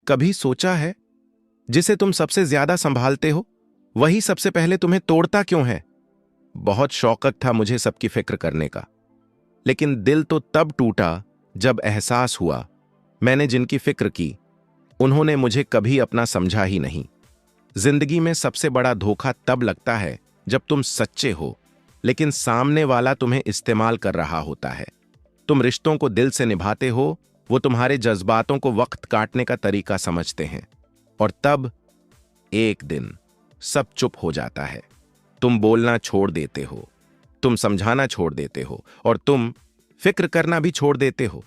कभी सोचा है, जिसे तुम सबसे ज्यादा संभालते हो वही सबसे पहले तुम्हें तोड़ता क्यों है? बहुत शौक था मुझे सबकी फिक्र करने का, लेकिन दिल तो तब टूटा जब एहसास हुआ मैंने जिनकी फिक्र की उन्होंने मुझे कभी अपना समझा ही नहीं। जिंदगी में सबसे बड़ा धोखा तब लगता है जब तुम सच्चे हो लेकिन सामने वाला तुम्हें इस्तेमाल कर रहा होता है। तुम रिश्तों को दिल से निभाते हो, वो तुम्हारे जज्बातों को वक्त काटने का तरीका समझते हैं, और तब एक दिन सब चुप हो जाता है। तुम बोलना छोड़ देते हो, तुम समझाना छोड़ देते हो, और तुम फिक्र करना भी छोड़ देते हो।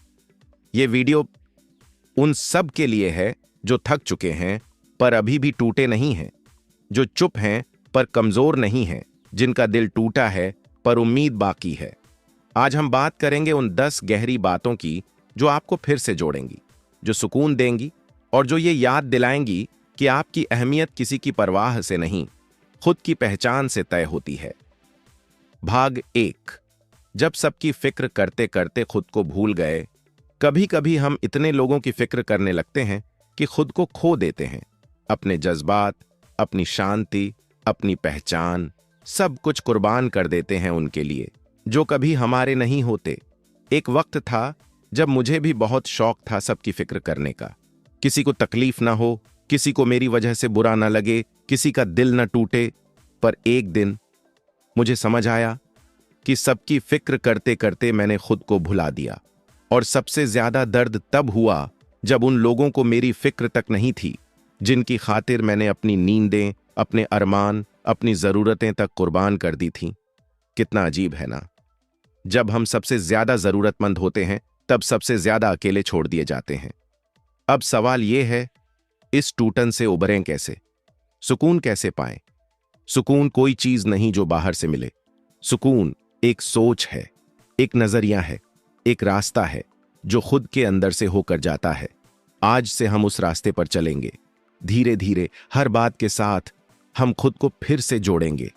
यह वीडियो उन सब के लिए है जो थक चुके हैं पर अभी भी टूटे नहीं हैं, जो चुप हैं पर कमजोर नहीं हैं, जिनका दिल टूटा है पर उम्मीद बाकी है। आज हम बात करेंगे उन 10 गहरी बातों की जो आपको फिर से जोड़ेंगी, जो सुकून देंगी और जो ये याद दिलाएंगी कि आपकी अहमियत किसी की परवाह से नहीं, खुद की पहचान से तय होती है। भाग 1। जब सबकी फिक्र करते करते खुद को भूल गए। कभी कभी हम इतने लोगों की फिक्र करने लगते हैं कि खुद को खो देते हैं। अपने जज्बात, अपनी शांति, अपनी पहचान, सब कुछ कुर्बान कर देते हैं उनके लिए जो कभी हमारे नहीं होते। एक वक्त था जब मुझे भी बहुत शौक था सबकी फिक्र करने का, किसी को तकलीफ ना हो, किसी को मेरी वजह से बुरा ना लगे, किसी का दिल ना टूटे। पर एक दिन मुझे समझ आया कि सबकी फिक्र करते करते मैंने खुद को भुला दिया, और सबसे ज्यादा दर्द तब हुआ जब उन लोगों को मेरी फिक्र तक नहीं थी जिनकी खातिर मैंने अपनी नींदें, अपने अरमान, अपनी जरूरतें तक कुर्बान कर दी थीं। कितना अजीब है ना, जब हम सबसे ज्यादा जरूरतमंद होते हैं तब सबसे ज्यादा अकेले छोड़ दिए जाते हैं। अब सवाल यह है, इस टूटन से उबरें कैसे? सुकून कैसे पाएं? सुकून कोई चीज नहीं जो बाहर से मिले। सुकून एक सोच है, एक नजरिया है, एक रास्ता है जो खुद के अंदर से होकर जाता है। आज से हम उस रास्ते पर चलेंगे। धीरे धीरे हर बात के साथ हम खुद को फिर से जोड़ेंगे,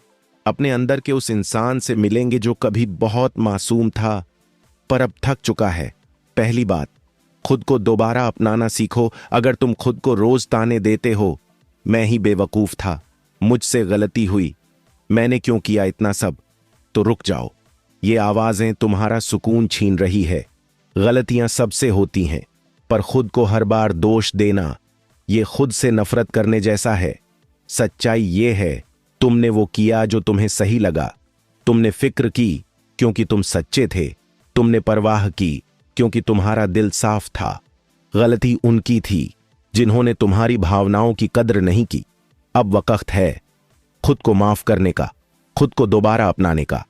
अपने अंदर के उस इंसान से मिलेंगे जो कभी बहुत मासूम था पर अब थक चुका है। पहली बात, खुद को दोबारा अपनाना सीखो। अगर तुम खुद को रोज ताने देते हो, मैं ही बेवकूफ था, मुझसे गलती हुई, मैंने क्यों किया इतना सब, तो रुक जाओ। ये आवाजें तुम्हारा सुकून छीन रही है। गलतियां सबसे होती हैं, पर खुद को हर बार दोष देना ये खुद से नफरत करने जैसा है। सच्चाई ये है, तुमने वो किया जो तुम्हें सही लगा। तुमने फिक्र की क्योंकि तुम सच्चे थे। तुमने परवाह की क्योंकि तुम्हारा दिल साफ था। गलती उनकी थी जिन्होंने तुम्हारी भावनाओं की कद्र नहीं की। अब वक्त है खुद को माफ करने का, खुद को दोबारा अपनाने का।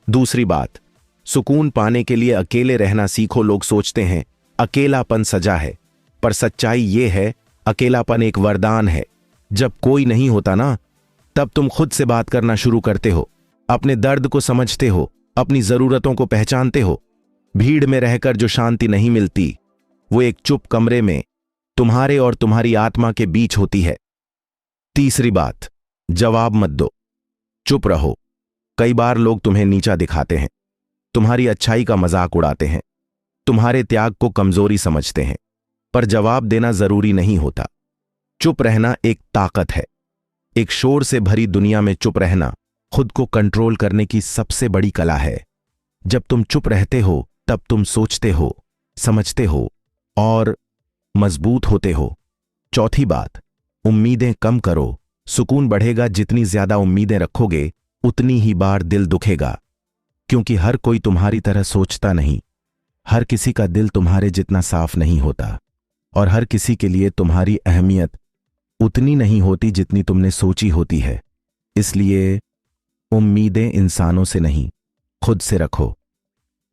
दूसरी बात, सुकून पाने के लिए अकेले रहना सीखो। लोग सोचते हैं अकेलापन सजा है, पर सच्चाई ये है, अकेलापन एक वरदान है। जब कोई नहीं होता ना, तब तुम खुद से बात करना शुरू करते हो, अपने दर्द को समझते हो, अपनी जरूरतों को पहचानते हो। भीड़ में रहकर जो शांति नहीं मिलती, वो एक चुप कमरे में तुम्हारे और तुम्हारी आत्मा के बीच होती है। तीसरी बात, जवाब मत दो, चुप रहो। कई बार लोग तुम्हें नीचा दिखाते हैं, तुम्हारी अच्छाई का मजाक उड़ाते हैं, तुम्हारे त्याग को कमजोरी समझते हैं, पर जवाब देना जरूरी नहीं होता। चुप रहना एक ताकत है। एक शोर से भरी दुनिया में चुप रहना खुद को कंट्रोल करने की सबसे बड़ी कला है। जब तुम चुप रहते हो तब तुम सोचते हो, समझते हो और मजबूत होते हो। चौथी बात, उम्मीदें कम करो। सुकून बढ़ेगा जितनी ज्यादा उम्मीदें रखोगे, उतनी ही बार दिल दुखेगा, क्योंकि हर कोई तुम्हारी तरह सोचता नहीं। हर किसी का दिल तुम्हारे जितना साफ नहीं होता, और हर किसी के लिए तुम्हारी अहमियत उतनी नहीं होती जितनी तुमने सोची होती है। इसलिए उम्मीदें इंसानों से नहीं, खुद से रखो,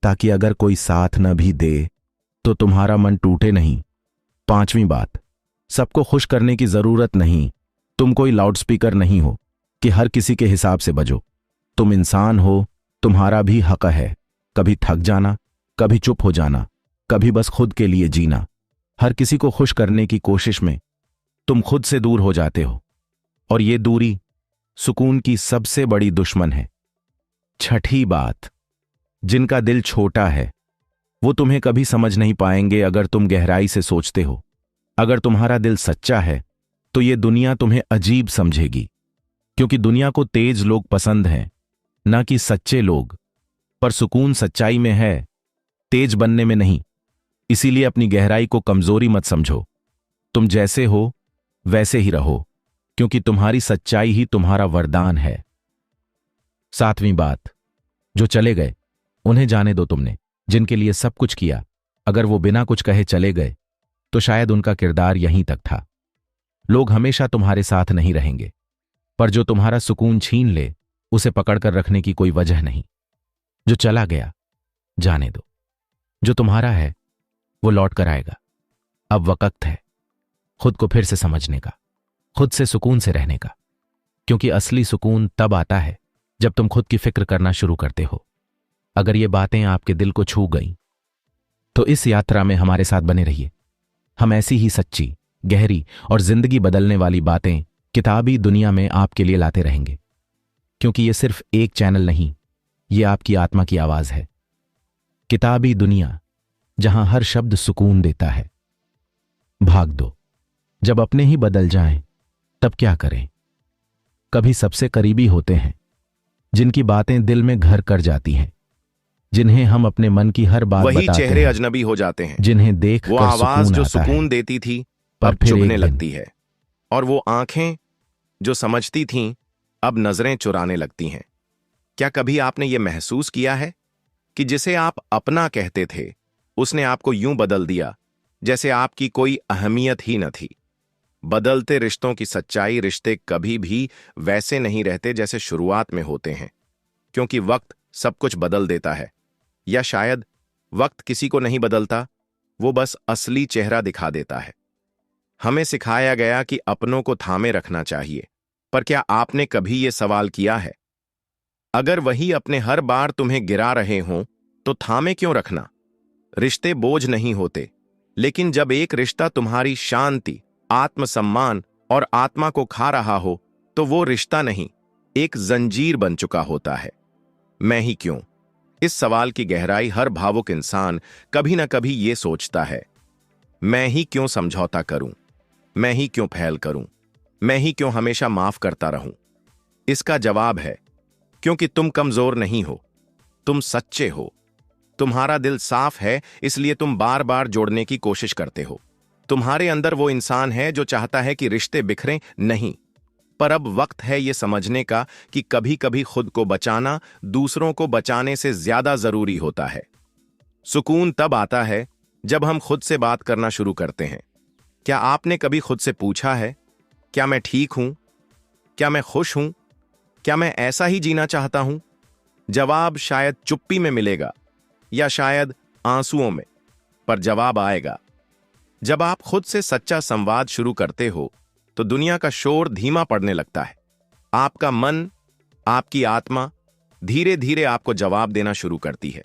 ताकि अगर कोई साथ न भी दे तो तुम्हारा मन टूटे नहीं। पांचवी बात, सबको खुश करने की जरूरत नहीं। तुम कोई लाउडस्पीकर नहीं हो कि हर किसी के हिसाब से बजो। तुम इंसान हो, तुम्हारा भी हक है कभी थक जाना, कभी चुप हो जाना, कभी बस खुद के लिए जीना। हर किसी को खुश करने की कोशिश में तुम खुद से दूर हो जाते हो, और ये दूरी सुकून की सबसे बड़ी दुश्मन है। छठी बात, जिनका दिल छोटा है वो तुम्हें कभी समझ नहीं पाएंगे अगर तुम गहराई से सोचते हो। अगर तुम्हारा दिल सच्चा है तो ये दुनिया तुम्हें अजीब समझेगी, क्योंकि दुनिया को तेज लोग पसंद हैं, ना कि सच्चे लोग। पर सुकून सच्चाई में है, तेज बनने में नहीं। इसीलिए अपनी गहराई को कमजोरी मत समझो। तुम जैसे हो वैसे ही रहो, क्योंकि तुम्हारी सच्चाई ही तुम्हारा वरदान है। 7वीं बात, जो चले गए उन्हें जाने दो। तुमने जिनके लिए सब कुछ किया, अगर वो बिना कुछ कहे चले गए तो शायद उनका किरदार यहीं तक था। लोग हमेशा तुम्हारे साथ नहीं रहेंगे, पर जो तुम्हारा सुकून छीन ले उसे पकड़कर रखने की कोई वजह नहीं। जो चला गया जाने दो, जो तुम्हारा है वो लौट कर आएगा। अब वक्त है खुद को फिर से समझने का, खुद से सुकून से रहने का, क्योंकि असली सुकून तब आता है जब तुम खुद की फिक्र करना शुरू करते हो। अगर ये बातें आपके दिल को छू गईं तो इस यात्रा में हमारे साथ बने रहिए। हम ऐसी ही सच्ची, गहरी और जिंदगी बदलने वाली बातें किताबी दुनिया में आपके लिए लाते रहेंगे, क्योंकि ये सिर्फ एक चैनल नहीं, ये आपकी आत्मा की आवाज है। किताबी दुनिया, जहां हर शब्द सुकून देता है। भाग दो, जब अपने ही बदल जाएं तब क्या करें। कभी सबसे करीबी होते हैं, जिनकी बातें दिल में घर कर जाती हैं, जिन्हें हम अपने मन की हर बात वही बताते चेहरे हैं, अजनबी हो जाते हैं, जिन्हें देख वो कर आवाज सुकून जो आता है। सुकून देती थी पर अब फिर चुभने एक दिन लगती है, और वो आंखें जो समझती थीं अब नजरें चुराने लगती हैं। क्या कभी आपने ये महसूस किया है कि जिसे आप अपना कहते थे उसने आपको यूं बदल दिया जैसे आपकी कोई अहमियत ही न थी। बदलते रिश्तों की सच्चाई, रिश्ते कभी भी वैसे नहीं रहते जैसे शुरुआत में होते हैं, क्योंकि वक्त सब कुछ बदल देता है। या शायद वक्त किसी को नहीं बदलता, वो बस असली चेहरा दिखा देता है। हमें सिखाया गया कि अपनों को थामे रखना चाहिए, पर क्या आपने कभी ये सवाल किया है, अगर वही अपने हर बार तुम्हें गिरा रहे हों तो थामे क्यों रखना? रिश्ते बोझ नहीं होते, लेकिन जब एक रिश्ता तुम्हारी शांति, आत्मसम्मान और आत्मा को खा रहा हो तो वो रिश्ता नहीं, एक जंजीर बन चुका होता है। मैं ही क्यों? इस सवाल की गहराई हर भावुक इंसान कभी ना कभी ये सोचता है, मैं ही क्यों समझौता करूं? मैं ही क्यों फैल करूं? मैं ही क्यों हमेशा माफ करता रहूं? इसका जवाब है, क्योंकि तुम कमजोर नहीं हो, तुम सच्चे हो। तुम्हारा दिल साफ है, इसलिए तुम बार बार जोड़ने की कोशिश करते हो। तुम्हारे अंदर वो इंसान है जो चाहता है कि रिश्ते बिखरें नहीं। पर अब वक्त है ये समझने का कि कभी कभी खुद को बचाना दूसरों को बचाने से ज्यादा जरूरी होता है। सुकून तब आता है जब हम खुद से बात करना शुरू करते हैं। क्या आपने कभी खुद से पूछा है, क्या मैं ठीक हूं? क्या मैं खुश हूं? क्या मैं ऐसा ही जीना चाहता हूं? जवाब शायद चुप्पी में मिलेगा या शायद आंसुओं में, पर जवाब आएगा। जब आप खुद से सच्चा संवाद शुरू करते हो तो दुनिया का शोर धीमा पड़ने लगता है। आपका मन, आपकी आत्मा धीरे धीरे आपको जवाब देना शुरू करती है,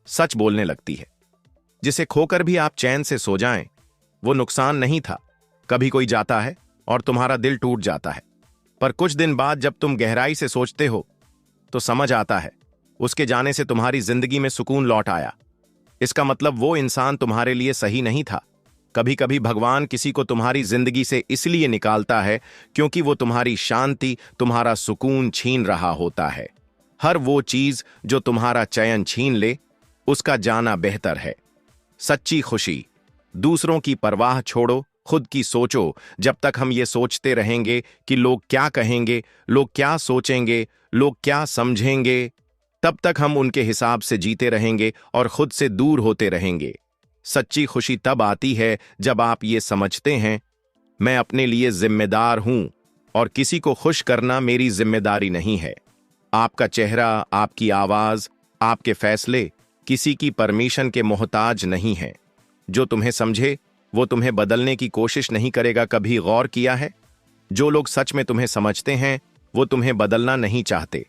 सच बोलने लगती है। जिसे खोकर भी आप चैन से सो जाएं, वो नुकसान नहीं था। कभी कोई जाता है और तुम्हारा दिल टूट जाता है, पर कुछ दिन बाद जब तुम गहराई से सोचते हो तो समझ आता है, उसके जाने से तुम्हारी जिंदगी में सुकून लौट आया। इसका मतलब वो इंसान तुम्हारे लिए सही नहीं था। कभी कभी भगवान किसी को तुम्हारी जिंदगी से इसलिए निकालता है क्योंकि वो तुम्हारी शांति, तुम्हारा सुकून छीन रहा होता है। हर वो चीज जो तुम्हारा चयन छीन ले, उसका जाना बेहतर है। सच्ची खुशी, दूसरों की परवाह छोड़ो, खुद की सोचो। जब तक हम ये सोचते रहेंगे कि लोग क्या कहेंगे, लोग क्या सोचेंगे, लोग क्या समझेंगे, तब तक हम उनके हिसाब से जीते रहेंगे और खुद से दूर होते रहेंगे। सच्ची खुशी तब आती है जब आप ये समझते हैं, मैं अपने लिए जिम्मेदार हूं और किसी को खुश करना मेरी जिम्मेदारी नहीं है। आपका चेहरा, आपकी आवाज, आपके फैसले किसी की परमिशन के मोहताज नहीं हैं। जो तुम्हें समझे वो तुम्हें बदलने की कोशिश नहीं करेगा। कभी गौर किया है, जो लोग सच में तुम्हें समझते हैं वो तुम्हें बदलना नहीं चाहते।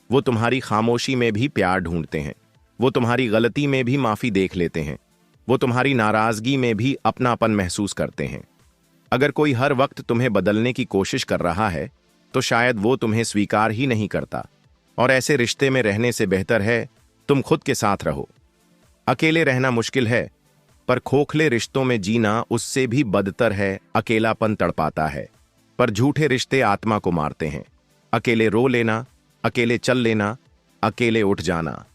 वो तुम्हारी खामोशी में भी प्यार ढूंढते हैं, वो तुम्हारी गलती में भी माफी देख लेते हैं, वो तुम्हारी नाराजगी में भी अपनापन महसूस करते हैं। अगर कोई हर वक्त तुम्हें बदलने की कोशिश कर रहा है तो शायद वो तुम्हें स्वीकार ही नहीं करता, और ऐसे रिश्ते में रहने से बेहतर है तुम खुद के साथ रहो। अकेले रहना मुश्किल है, पर खोखले रिश्तों में जीना उससे भी बदतर है। अकेलापन तड़पाता है, पर झूठे रिश्ते आत्मा को मारते हैं। अकेले रो लेना, अकेले चल लेना, अकेले उठ जाना,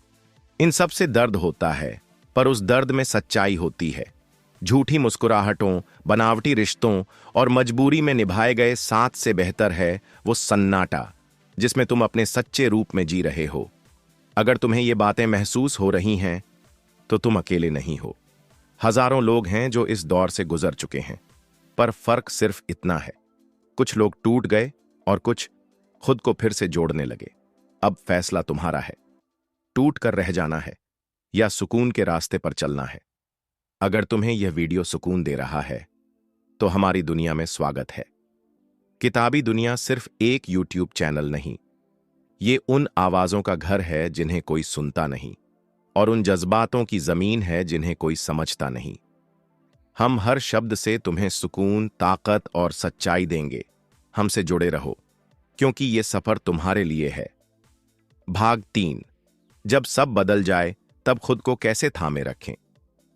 इन सब से दर्द होता है, पर उस दर्द में सच्चाई होती है। झूठी मुस्कुराहटों, बनावटी रिश्तों और मजबूरी में निभाए गए साथ से बेहतर है वो सन्नाटा जिसमें तुम अपने सच्चे रूप में जी रहे हो। अगर तुम्हें ये बातें महसूस हो रही हैं तो तुम अकेले नहीं हो। हजारों लोग हैं जो इस दौर से गुजर चुके हैं, पर फर्क सिर्फ इतना है, कुछ लोग टूट गए और कुछ खुद को फिर से जोड़ने लगे। अब फैसला तुम्हारा है, टूट कर रह जाना है या सुकून के रास्ते पर चलना है। अगर तुम्हें यह वीडियो सुकून दे रहा है तो हमारी दुनिया में स्वागत है। किताबी दुनिया सिर्फ एक यूट्यूब चैनल नहीं, ये उन आवाजों का घर है जिन्हें कोई सुनता नहीं, और उन जज्बातों की जमीन है जिन्हें कोई समझता नहीं। हम हर शब्द से तुम्हें सुकून, ताकत और सच्चाई देंगे। हमसे जुड़े रहो, क्योंकि ये सफर तुम्हारे लिए है। भाग 3। जब सब बदल जाए तब खुद को कैसे थामे रखें।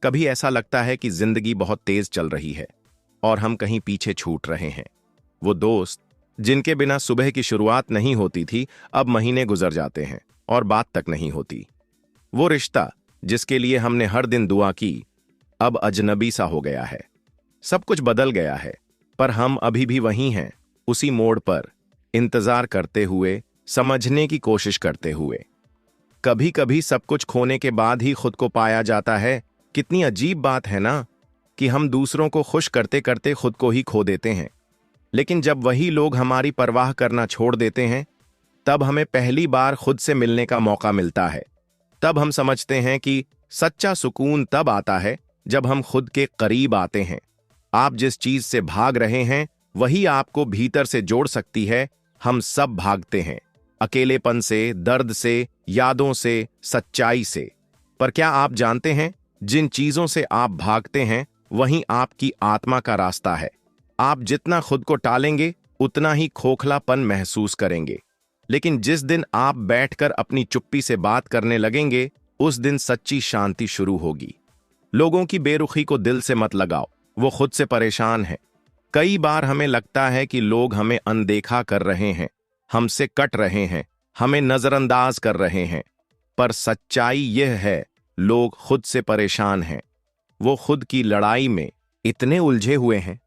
कभी ऐसा लगता है कि जिंदगी बहुत तेज चल रही है और हम कहीं पीछे छूट रहे हैं। वो दोस्त जिनके बिना सुबह की शुरुआत नहीं होती थी, अब महीने गुजर जाते हैं और बात तक नहीं होती। वो रिश्ता जिसके लिए हमने हर दिन दुआ की, अब अजनबी सा हो गया है। सब कुछ बदल गया है, पर हम अभी भी वहीं हैं, उसी मोड़ पर, इंतजार करते हुए, समझने की कोशिश करते हुए। कभी कभी सब कुछ खोने के बाद ही खुद को पाया जाता है। कितनी अजीब बात है ना, कि हम दूसरों को खुश करते करते खुद को ही खो देते हैं। लेकिन जब वही लोग हमारी परवाह करना छोड़ देते हैं, तब हमें पहली बार खुद से मिलने का मौका मिलता है। तब हम समझते हैं कि सच्चा सुकून तब आता है जब हम खुद के करीब आते हैं। आप जिस चीज से भाग रहे हैं वही आपको भीतर से जोड़ सकती है। हम सब भागते हैं, अकेलेपन से, दर्द से, यादों से, सच्चाई से। पर क्या आप जानते हैं, जिन चीजों से आप भागते हैं वहीं आपकी आत्मा का रास्ता है। आप जितना खुद को टालेंगे उतना ही खोखलापन महसूस करेंगे, लेकिन जिस दिन आप बैठकर अपनी चुप्पी से बात करने लगेंगे, उस दिन सच्ची शांति शुरू होगी। लोगों की बेरुखी को दिल से मत लगाओ, वो खुद से परेशान है। कई बार हमें लगता है कि लोग हमें अनदेखा कर रहे हैं, हमसे कट रहे हैं, हमें नजरअंदाज कर रहे हैं, पर सच्चाई यह है, लोग खुद से परेशान हैं। वो खुद की लड़ाई में इतने उलझे हुए हैं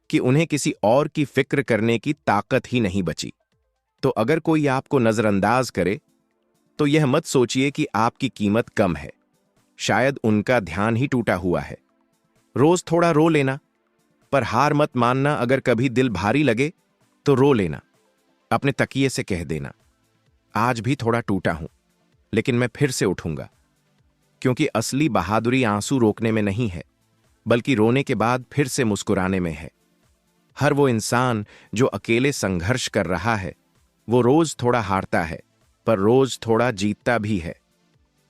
कि उन्हें किसी और की फिक्र करने की ताकत ही नहीं बची। तो अगर कोई आपको नजरअंदाज करे तो यह मत सोचिए कि आपकी कीमत कम है, शायद उनका ध्यान ही टूटा हुआ है। रोज थोड़ा रो लेना, पर हार मत मानना। अगर कभी दिल भारी लगे तो रो लेना, अपने तकिए से कह देना, आज भी थोड़ा टूटा हूं, लेकिन मैं फिर से उठूंगा। क्योंकि असली बहादुरी आंसू रोकने में नहीं है, बल्कि रोने के बाद फिर से मुस्कुराने में है। हर वो इंसान जो अकेले संघर्ष कर रहा है, वो रोज थोड़ा हारता है, पर रोज थोड़ा जीतता भी है।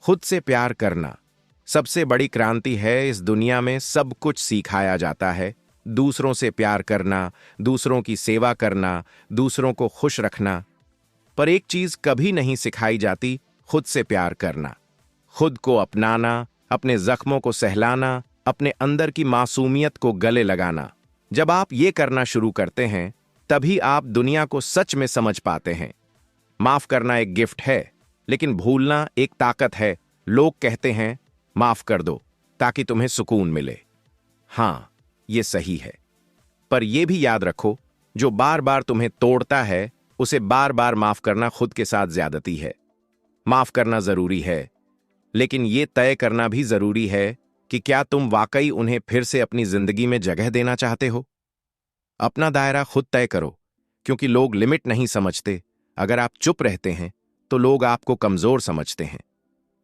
खुद से प्यार करना सबसे बड़ी क्रांति है। इस दुनिया में सब कुछ सिखाया जाता है, दूसरों से प्यार करना, दूसरों की सेवा करना, दूसरों को खुश रखना, पर एक चीज कभी नहीं सिखाई जाती, खुद से प्यार करना। खुद को अपनाना, अपने जख्मों को सहलाना, अपने अंदर की मासूमियत को गले लगाना। जब आप ये करना शुरू करते हैं, तभी आप दुनिया को सच में समझ पाते हैं। माफ करना एक गिफ्ट है, लेकिन भूलना एक ताकत है। लोग कहते हैं माफ कर दो ताकि तुम्हें सुकून मिले। हां, ये सही है, पर यह भी याद रखो, जो बार बार तुम्हें तोड़ता है उसे बार बार माफ करना खुद के साथ ज्यादती है। माफ करना जरूरी है, लेकिन यह तय करना भी जरूरी है कि क्या तुम वाकई उन्हें फिर से अपनी जिंदगी में जगह देना चाहते हो। अपना दायरा खुद तय करो, क्योंकि लोग लिमिट नहीं समझते। अगर आप चुप रहते हैं तो लोग आपको कमजोर समझते हैं।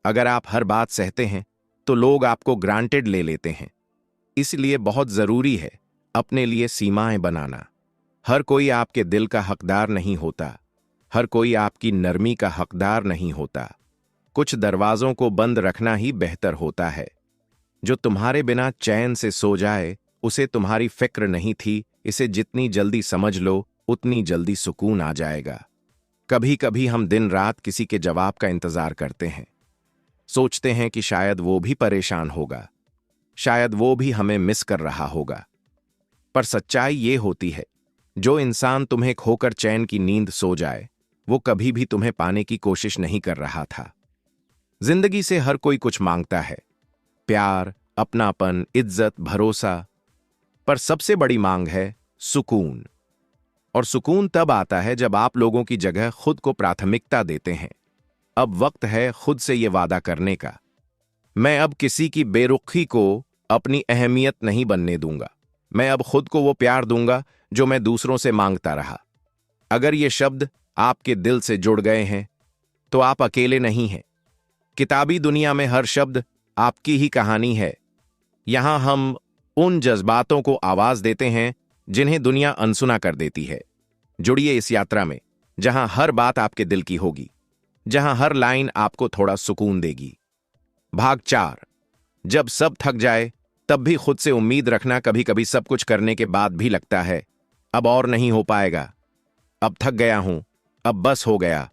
अगर आप हर बात सहते हैं तो लोग आपको ग्रांटेड ले लेते हैं। इसलिए बहुत जरूरी है अपने लिए सीमाएं बनाना। हर कोई आपके दिल का हकदार नहीं होता, हर कोई आपकी नरमी का हकदार नहीं होता। कुछ दरवाजों को बंद रखना ही बेहतर होता है। जो तुम्हारे बिना चैन से सो जाए, उसे तुम्हारी फिक्र नहीं थी। इसे जितनी जल्दी समझ लो, उतनी जल्दी सुकून आ जाएगा। कभी कभी हम दिन रात किसी के जवाब का इंतजार करते हैं, सोचते हैं कि शायद वो भी परेशान होगा, शायद वो भी हमें मिस कर रहा होगा। पर सच्चाई ये होती है, जो इंसान तुम्हें खोकर चैन की नींद सो जाए, वो कभी भी तुम्हें पाने की कोशिश नहीं कर रहा था। जिंदगी से हर कोई कुछ मांगता है, प्यार, अपनापन, इज्जत, भरोसा, पर सबसे बड़ी मांग है सुकून। और सुकून तब आता है जब आप लोगों की जगह खुद को प्राथमिकता देते हैं। अब वक्त है खुद से यह वादा करने का, मैं अब किसी की बेरुखी को अपनी अहमियत नहीं बनने दूंगा। मैं अब खुद को वो प्यार दूंगा जो मैं दूसरों से मांगता रहा। अगर ये शब्द आपके दिल से जुड़ गए हैं तो आप अकेले नहीं हैं। किताबी दुनिया में हर शब्द आपकी ही कहानी है। यहां हम उन जज्बातों को आवाज देते हैं जिन्हें दुनिया अनसुना कर देती है। जुड़िए इस यात्रा में, जहां हर बात आपके दिल की होगी, जहां हर लाइन आपको थोड़ा सुकून देगी। भाग 4। जब सब थक जाए तब भी खुद से उम्मीद रखना। कभी कभी सब कुछ करने के बाद भी लगता है अब और नहीं हो पाएगा, अब थक गया हूं, अब बस हो गया।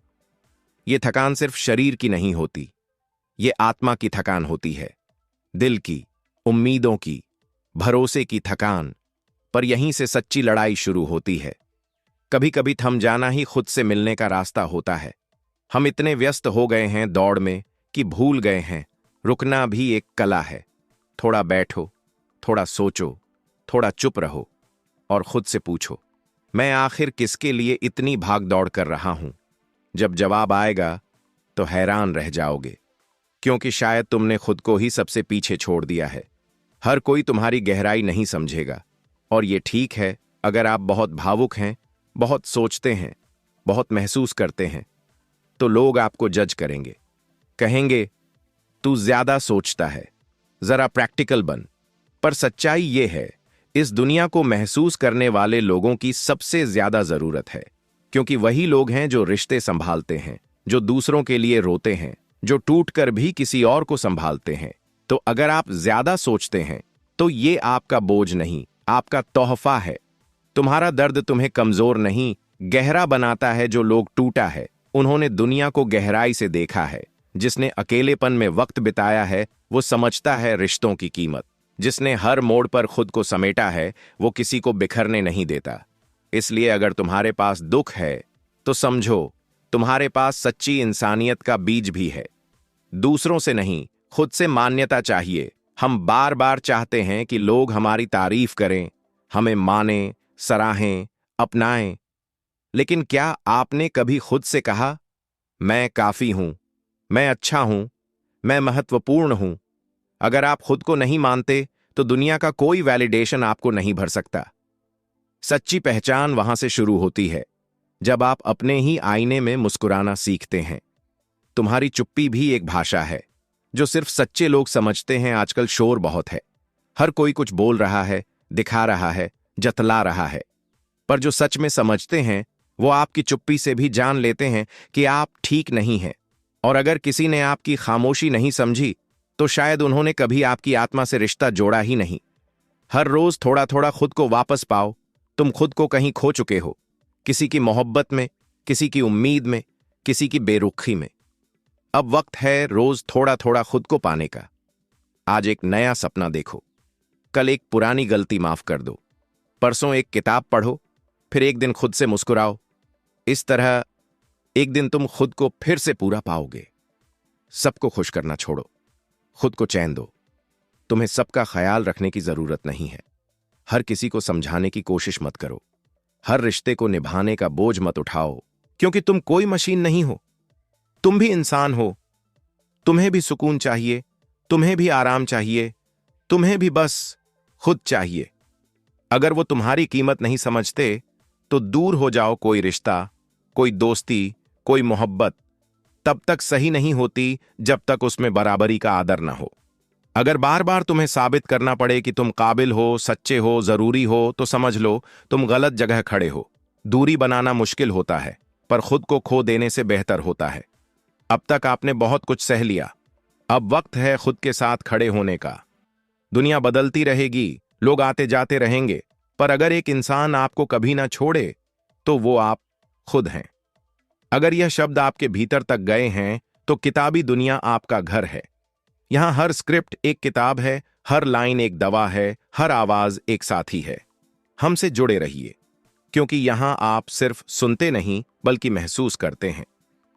ये थकान सिर्फ शरीर की नहीं होती, ये आत्मा की थकान होती है, दिल की, उम्मीदों की, भरोसे की थकान। पर यहीं से सच्ची लड़ाई शुरू होती है। कभी कभी थम जाना ही खुद से मिलने का रास्ता होता है। हम इतने व्यस्त हो गए हैं दौड़ में कि भूल गए हैं रुकना भी एक कला है। थोड़ा बैठो, थोड़ा सोचो, थोड़ा चुप रहो और खुद से पूछो, मैं आखिर किसके लिए इतनी भाग दौड़ कर रहा हूं? जब जवाब आएगा तो हैरान रह जाओगे, क्योंकि शायद तुमने खुद को ही सबसे पीछे छोड़ दिया है। हर कोई तुम्हारी गहराई नहीं समझेगा, और ये ठीक है। अगर आप बहुत भावुक हैं, बहुत सोचते हैं, बहुत महसूस करते हैं, तो लोग आपको जज करेंगे, कहेंगे तू ज्यादा सोचता है, जरा प्रैक्टिकल बन। पर सच्चाई ये है, इस दुनिया को महसूस करने वाले लोगों की सबसे ज्यादा जरूरत है, क्योंकि वही लोग हैं जो रिश्ते संभालते हैं, जो दूसरों के लिए रोते हैं, जो टूटकर भी किसी और को संभालते हैं। तो अगर आप ज्यादा सोचते हैं तो ये आपका बोझ नहीं, आपका तोहफा है। तुम्हारा दर्द तुम्हें कमजोर नहीं, गहरा बनाता है। जो लोग टूटा है उन्होंने दुनिया को गहराई से देखा है। जिसने अकेलेपन में वक्त बिताया है वो समझता है रिश्तों की कीमत। जिसने हर मोड़ पर खुद को समेटा है वो किसी को बिखरने नहीं देता। इसलिए अगर तुम्हारे पास दुख है तो समझो तुम्हारे पास सच्ची इंसानियत का बीज भी है। दूसरों से नहीं, खुद से मान्यता चाहिए। हम बार बार चाहते हैं कि लोग हमारी तारीफ करें, हमें मानें, सराहें, अपनाएं। लेकिन क्या आपने कभी खुद से कहा, मैं काफी हूं, मैं अच्छा हूं, मैं महत्वपूर्ण हूं? अगर आप खुद को नहीं मानते तो दुनिया का कोई वैलिडेशन आपको नहीं भर सकता। सच्ची पहचान वहां से शुरू होती है जब आप अपने ही आईने में मुस्कुराना सीखते हैं। तुम्हारी चुप्पी भी एक भाषा है जो सिर्फ सच्चे लोग समझते हैं। आजकल शोर बहुत है, हर कोई कुछ बोल रहा है, दिखा रहा है, जतला रहा है, पर जो सच में समझते हैं वो आपकी चुप्पी से भी जान लेते हैं कि आप ठीक नहीं हैं। और अगर किसी ने आपकी खामोशी नहीं समझी तो शायद उन्होंने कभी आपकी आत्मा से रिश्ता जोड़ा ही नहीं। हर रोज थोड़ा थोड़ा खुद को वापस पाओ। तुम खुद को कहीं खो चुके हो, किसी की मोहब्बत में, किसी की उम्मीद में, किसी की बेरुखी में। अब वक्त है रोज थोड़ा थोड़ा खुद को पाने का। आज एक नया सपना देखो, कल एक पुरानी गलती माफ कर दो, परसों एक किताब पढ़ो, फिर एक दिन खुद से मुस्कुराओ। इस तरह एक दिन तुम खुद को फिर से पूरा पाओगे। सबको खुश करना छोड़ो, खुद को चैन दो। तुम्हें सबका ख्याल रखने की जरूरत नहीं है। हर किसी को समझाने की कोशिश मत करो। हर रिश्ते को निभाने का बोझ मत उठाओ, क्योंकि तुम कोई मशीन नहीं हो। तुम भी इंसान हो। तुम्हें भी सुकून चाहिए, तुम्हें भी आराम चाहिए, तुम्हें भी बस खुद चाहिए। अगर वो तुम्हारी कीमत नहीं समझते तो दूर हो जाओ। कोई रिश्ता, कोई दोस्ती, कोई मोहब्बत तब तक सही नहीं होती जब तक उसमें बराबरी का आदर ना हो। अगर बार बार तुम्हें साबित करना पड़े कि तुम काबिल हो, सच्चे हो, जरूरी हो, तो समझ लो तुम गलत जगह खड़े हो। दूरी बनाना मुश्किल होता है, पर खुद को खो देने से बेहतर होता है। अब तक आपने बहुत कुछ सह लिया, अब वक्त है खुद के साथ खड़े होने का। दुनिया बदलती रहेगी, लोग आते जाते रहेंगे, पर अगर एक इंसान आपको कभी ना छोड़े तो वो आप खुद हैं। अगर यह शब्द आपके भीतर तक गए हैं तो किताबी दुनिया आपका घर है। यहां हर स्क्रिप्ट एक किताब है, हर लाइन एक दवा है, हर आवाज एक साथी है। हमसे जुड़े रहिए, क्योंकि यहां आप सिर्फ सुनते नहीं बल्कि महसूस करते हैं।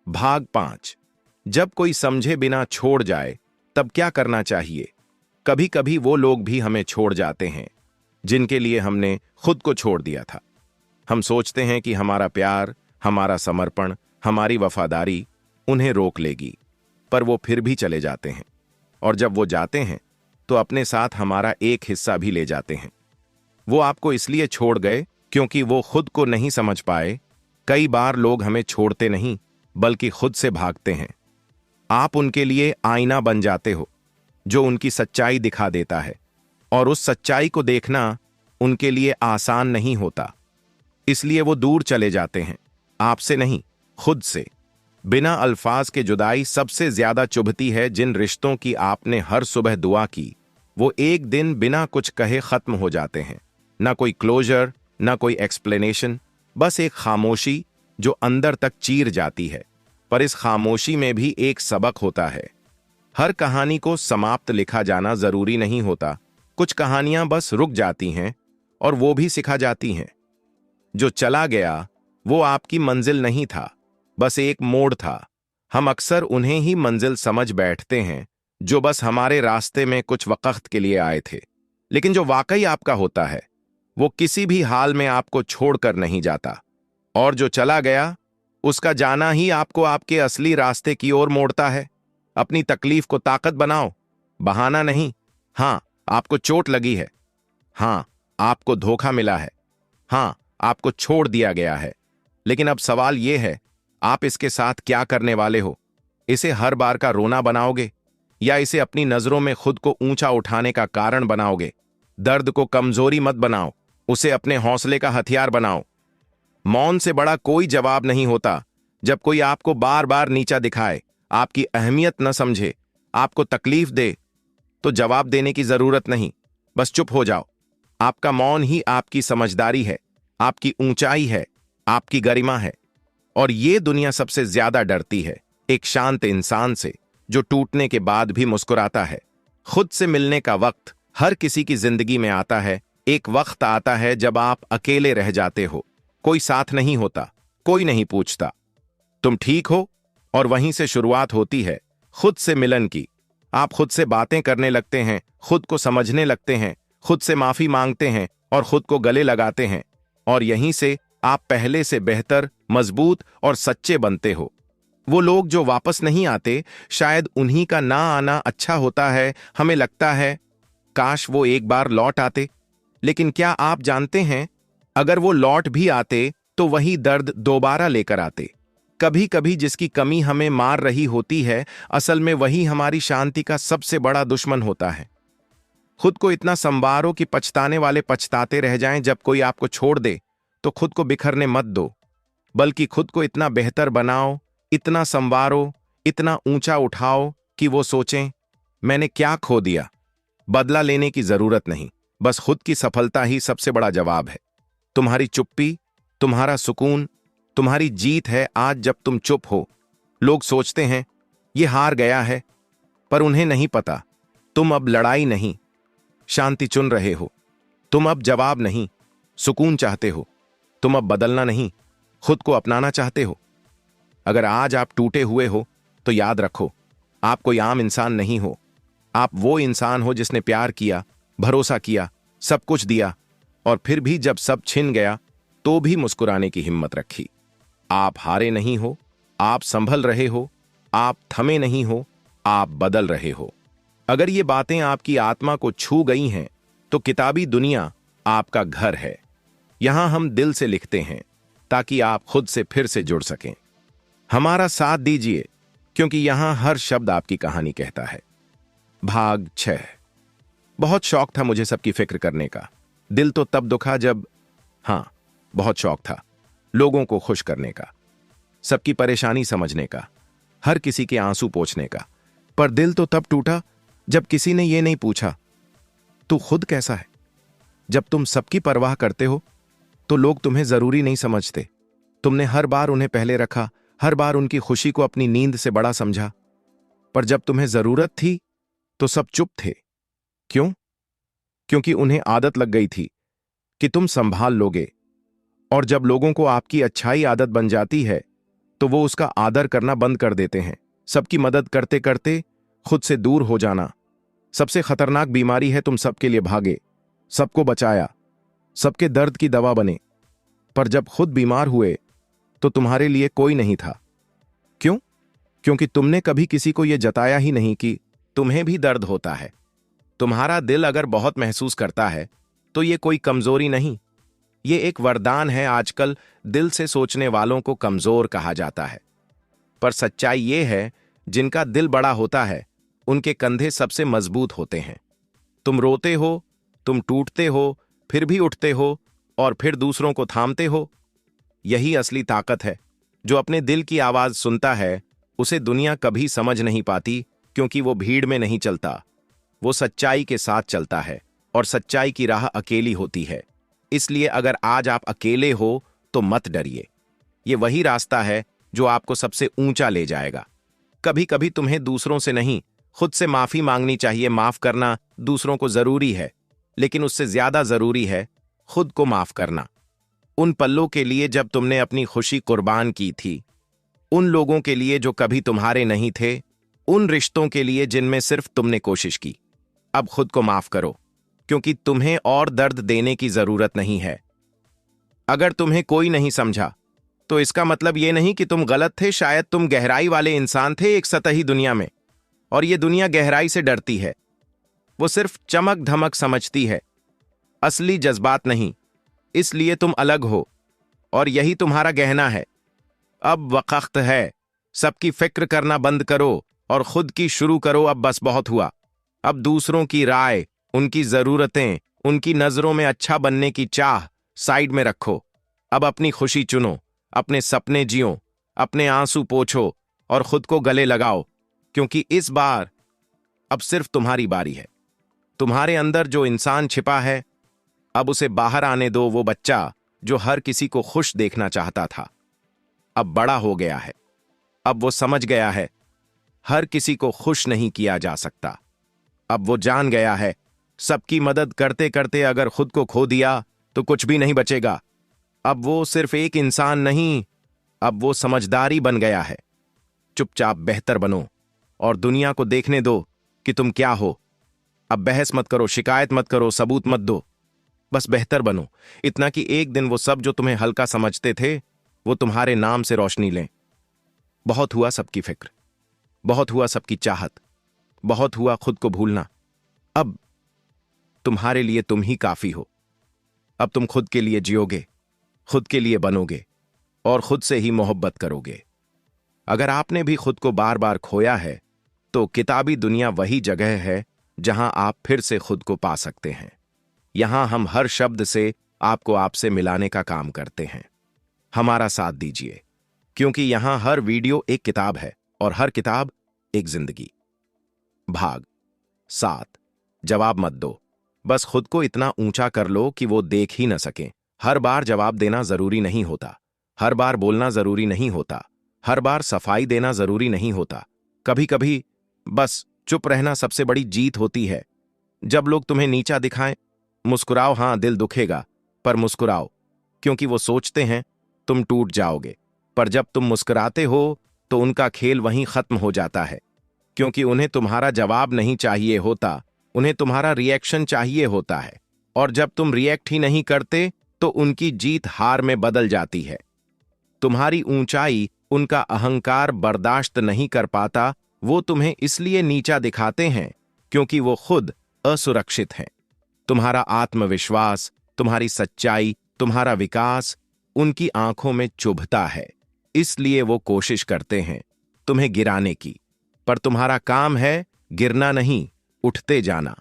भाग 5। जब कोई समझे बिना छोड़ जाए तब क्या करना चाहिए। कभी कभी वो लोग भी हमें छोड़ जाते हैं जिनके लिए हमने खुद को छोड़ दिया था। हम सोचते हैं कि हमारा प्यार, हमारा समर्पण, हमारी वफादारी उन्हें रोक लेगी, पर वो फिर भी चले जाते हैं। और जब वो जाते हैं तो अपने साथ हमारा एक हिस्सा भी ले जाते हैं। वो आपको इसलिए छोड़ गए क्योंकि वो खुद को नहीं समझ पाए। कई बार लोग हमें छोड़ते नहीं बल्कि खुद से भागते हैं। आप उनके लिए आईना बन जाते हो जो उनकी सच्चाई दिखा देता है, और उस सच्चाई को देखना उनके लिए आसान नहीं होता। इसलिए वो दूर चले जाते हैं, आपसे नहीं, खुद से। बिना अल्फाज के जुदाई सबसे ज्यादा चुभती है। जिन रिश्तों की आपने हर सुबह दुआ की, वो एक दिन बिना कुछ कहे खत्म हो जाते हैं। ना कोई क्लोजर, ना कोई एक्सप्लेनेशन, बस एक खामोशी जो अंदर तक चीर जाती है। पर इस खामोशी में भी एक सबक होता है। हर कहानी को समाप्त लिखा जाना जरूरी नहीं होता। कुछ कहानियां बस रुक जाती हैं और वो भी सिखा जाती हैं। जो चला गया वो आपकी मंजिल नहीं था, बस एक मोड़ था। हम अक्सर उन्हें ही मंजिल समझ बैठते हैं जो बस हमारे रास्ते में कुछ वक्त के लिए आए थे। लेकिन जो वाकई आपका होता है वो किसी भी हाल में आपको छोड़कर नहीं जाता। और जो चला गया उसका जाना ही आपको आपके असली रास्ते की ओर मोड़ता है। अपनी तकलीफ को ताकत बनाओ, बहाना नहीं। हां, आपको चोट लगी है। हां, आपको धोखा मिला है। हां, आपको छोड़ दिया गया है। लेकिन अब सवाल यह है, आप इसके साथ क्या करने वाले हो? इसे हर बार का रोना बनाओगे या इसे अपनी नजरों में खुद को ऊंचा उठाने का कारण बनाओगे? दर्द को कमजोरी मत बनाओ, उसे अपने हौसले का हथियार बनाओ। मौन से बड़ा कोई जवाब नहीं होता। जब कोई आपको बार बार नीचा दिखाए, आपकी अहमियत न समझे, आपको तकलीफ दे, तो जवाब देने की जरूरत नहीं, बस चुप हो जाओ। आपका मौन ही आपकी समझदारी है, आपकी ऊंचाई है, आपकी गरिमा है। और ये दुनिया सबसे ज्यादा डरती है एक शांत इंसान से जो टूटने के बाद भी मुस्कुराता है। खुद से मिलने का वक्त हर किसी की जिंदगी में आता है। एक वक्त आता है जब आप अकेले रह जाते हो, कोई साथ नहीं होता, कोई नहीं पूछता तुम ठीक हो, और वहीं से शुरुआत होती है खुद से मिलन की। आप खुद से बातें करने लगते हैं, खुद को समझने लगते हैं, खुद से माफी मांगते हैं और खुद को गले लगाते हैं। और यहीं से आप पहले से बेहतर, मजबूत और सच्चे बनते हो। वो लोग जो वापस नहीं आते, शायद उन्हीं का ना आना अच्छा होता है। हमें लगता है काश वो एक बार लौट आते, लेकिन क्या आप जानते हैं, अगर वो लौट भी आते तो वही दर्द दोबारा लेकर आते। कभी कभी जिसकी कमी हमें मार रही होती है, असल में वही हमारी शांति का सबसे बड़ा दुश्मन होता है। खुद को इतना संवारो कि पछताने वाले पछताते रह जाएं। जब कोई आपको छोड़ दे तो खुद को बिखरने मत दो, बल्कि खुद को इतना बेहतर बनाओ, इतना संवारो, इतना ऊंचा उठाओ कि वो सोचें मैंने क्या खो दिया। बदला लेने की जरूरत नहीं, बस खुद की सफलता ही सबसे बड़ा जवाब है। तुम्हारी चुप्पी, तुम्हारा सुकून, तुम्हारी जीत है आज जब तुम चुप हो। लोग सोचते हैं ये हार गया है, पर उन्हें नहीं पता तुम अब लड़ाई नहीं, शांति चुन रहे हो। तुम अब जवाब नहीं, सुकून चाहते हो। तुम अब बदलना नहीं, खुद को अपनाना चाहते हो। अगर आज आप टूटे हुए हो तो याद रखो, आप कोई आम इंसान नहीं हो। आप वो इंसान हो जिसने प्यार किया, भरोसा किया, सब कुछ दिया, और फिर भी जब सब छिन गया तो भी मुस्कुराने की हिम्मत रखी। आप हारे नहीं हो, आप संभल रहे हो, आप थमे नहीं हो, आप बदल रहे हो। अगर ये बातें आपकी आत्मा को छू गई हैं तो किताबी दुनिया आपका घर है। यहां हम दिल से लिखते हैं ताकि आप खुद से फिर से जुड़ सकें। हमारा साथ दीजिए, क्योंकि यहां हर शब्द आपकी कहानी कहता है। भाग 6। बहुत शौक था मुझे सबकी फिक्र करने का। दिल तो तब दुखा जब, हां, बहुत शौक था लोगों को खुश करने का, सबकी परेशानी समझने का, हर किसी के आंसू पोंछने का। पर दिल तो तब टूटा जब किसी ने यह नहीं पूछा तू खुद कैसा है। जब तुम सबकी परवाह करते हो तो लोग तुम्हें जरूरी नहीं समझते। तुमने हर बार उन्हें पहले रखा, हर बार उनकी खुशी को अपनी नींद से बड़ा समझा। पर जब तुम्हें जरूरत थी तो सब चुप थे। क्यों? क्योंकि उन्हें आदत लग गई थी कि तुम संभाल लोगे। और जब लोगों को आपकी अच्छाई आदत बन जाती है तो वो उसका आदर करना बंद कर देते हैं। सबकी मदद करते करते खुद से दूर हो जाना सबसे खतरनाक बीमारी है। तुम सबके लिए भागे, सबको बचाया, सबके दर्द की दवा बने, पर जब खुद बीमार हुए तो तुम्हारे लिए कोई नहीं था। क्यों? क्योंकि तुमने कभी किसी को यह जताया ही नहीं कि तुम्हें भी दर्द होता है। तुम्हारा दिल अगर बहुत महसूस करता है तो यह कोई कमजोरी नहीं, ये एक वरदान है। आजकल दिल से सोचने वालों को कमजोर कहा जाता है, पर सच्चाई ये है जिनका दिल बड़ा होता है उनके कंधे सबसे मजबूत होते हैं। तुम रोते हो, तुम टूटते हो, फिर भी उठते हो और फिर दूसरों को थामते हो। यही असली ताकत है। जो अपने दिल की आवाज सुनता है उसे दुनिया कभी समझ नहीं पाती, क्योंकि वो भीड़ में नहीं चलता, वो सच्चाई के साथ चलता है। और सच्चाई की राह अकेली होती है। इसलिए अगर आज आप अकेले हो तो मत डरिए। ये वही रास्ता है जो आपको सबसे ऊंचा ले जाएगा। कभी कभी तुम्हें दूसरों से नहीं, खुद से माफी मांगनी चाहिए। माफ करना दूसरों को जरूरी है, लेकिन उससे ज्यादा जरूरी है खुद को माफ करना। उन पलों के लिए जब तुमने अपनी खुशी कुर्बान की थी, उन लोगों के लिए जो कभी तुम्हारे नहीं थे, उन रिश्तों के लिए जिनमें सिर्फ तुमने कोशिश की। अब खुद को माफ करो, क्योंकि तुम्हें और दर्द देने की जरूरत नहीं है। अगर तुम्हें कोई नहीं समझा तो इसका मतलब यह नहीं कि तुम गलत थे। शायद तुम गहराई वाले इंसान थे एक सतही दुनिया में, और यह दुनिया गहराई से डरती है। वो सिर्फ चमक धमक समझती है, असली जज्बात नहीं। इसलिए तुम अलग हो, और यही तुम्हारा गहना है। अब वक्त है, सबकी फिक्र करना बंद करो और खुद की शुरू करो। अब बस बहुत हुआ। अब दूसरों की राय, उनकी जरूरतें, उनकी नजरों में अच्छा बनने की चाह साइड में रखो। अब अपनी खुशी चुनो, अपने सपने जियो, अपने आंसू पोंछो और खुद को गले लगाओ, क्योंकि इस बार अब सिर्फ तुम्हारी बारी है। तुम्हारे अंदर जो इंसान छिपा है, अब उसे बाहर आने दो। वो बच्चा जो हर किसी को खुश देखना चाहता था, अब बड़ा हो गया है। अब वो समझ गया है हर किसी को खुश नहीं किया जा सकता। अब वो जान गया है सबकी मदद करते करते अगर खुद को खो दिया तो कुछ भी नहीं बचेगा। अब वो सिर्फ एक इंसान नहीं, अब वो समझदारी बन गया है। चुपचाप बेहतर बनो और दुनिया को देखने दो कि तुम क्या हो। अब बहस मत करो, शिकायत मत करो, सबूत मत दो। बस बेहतर बनो, इतना कि एक दिन वो सब जो तुम्हें हल्का समझते थे वो तुम्हारे नाम से रोशनी लें। बहुत हुआ सबकी फिक्र, बहुत हुआ सबकी चाहत, बहुत हुआ खुद को भूलना। अब तुम्हारे लिए तुम ही काफी हो। अब तुम खुद के लिए जियोगे, खुद के लिए बनोगे और खुद से ही मोहब्बत करोगे। अगर आपने भी खुद को बार बार खोया है तो किताबी दुनिया वही जगह है जहां आप फिर से खुद को पा सकते हैं। यहां हम हर शब्द से आपको आपसे मिलाने का काम करते हैं। हमारा साथ दीजिए, क्योंकि यहां हर वीडियो एक किताब है और हर किताब एक जिंदगी। भाग 7। जवाब मत दो, बस खुद को इतना ऊंचा कर लो कि वो देख ही न सकें। हर बार जवाब देना जरूरी नहीं होता, हर बार बोलना जरूरी नहीं होता, हर बार सफाई देना जरूरी नहीं होता। कभी कभी बस चुप रहना सबसे बड़ी जीत होती है। जब लोग तुम्हें नीचा दिखाएं, मुस्कुराओ। हां, दिल दुखेगा, पर मुस्कुराओ, क्योंकि वो सोचते हैं तुम टूट जाओगे। पर जब तुम मुस्कुराते हो तो उनका खेल वहीं खत्म हो जाता है, क्योंकि उन्हें तुम्हारा जवाब नहीं चाहिए होता, उन्हें तुम्हारा रिएक्शन चाहिए होता है। और जब तुम रिएक्ट ही नहीं करते तो उनकी जीत हार में बदल जाती है। तुम्हारी ऊंचाई उनका अहंकार बर्दाश्त नहीं कर पाता। वो तुम्हें इसलिए नीचा दिखाते हैं क्योंकि वो खुद असुरक्षित हैं। तुम्हारा आत्मविश्वास, तुम्हारी सच्चाई, तुम्हारा विकास उनकी आंखों में चुभता है। इसलिए वो कोशिश करते हैं तुम्हें गिराने की, पर तुम्हारा काम है गिरना नहीं, उठते जाना।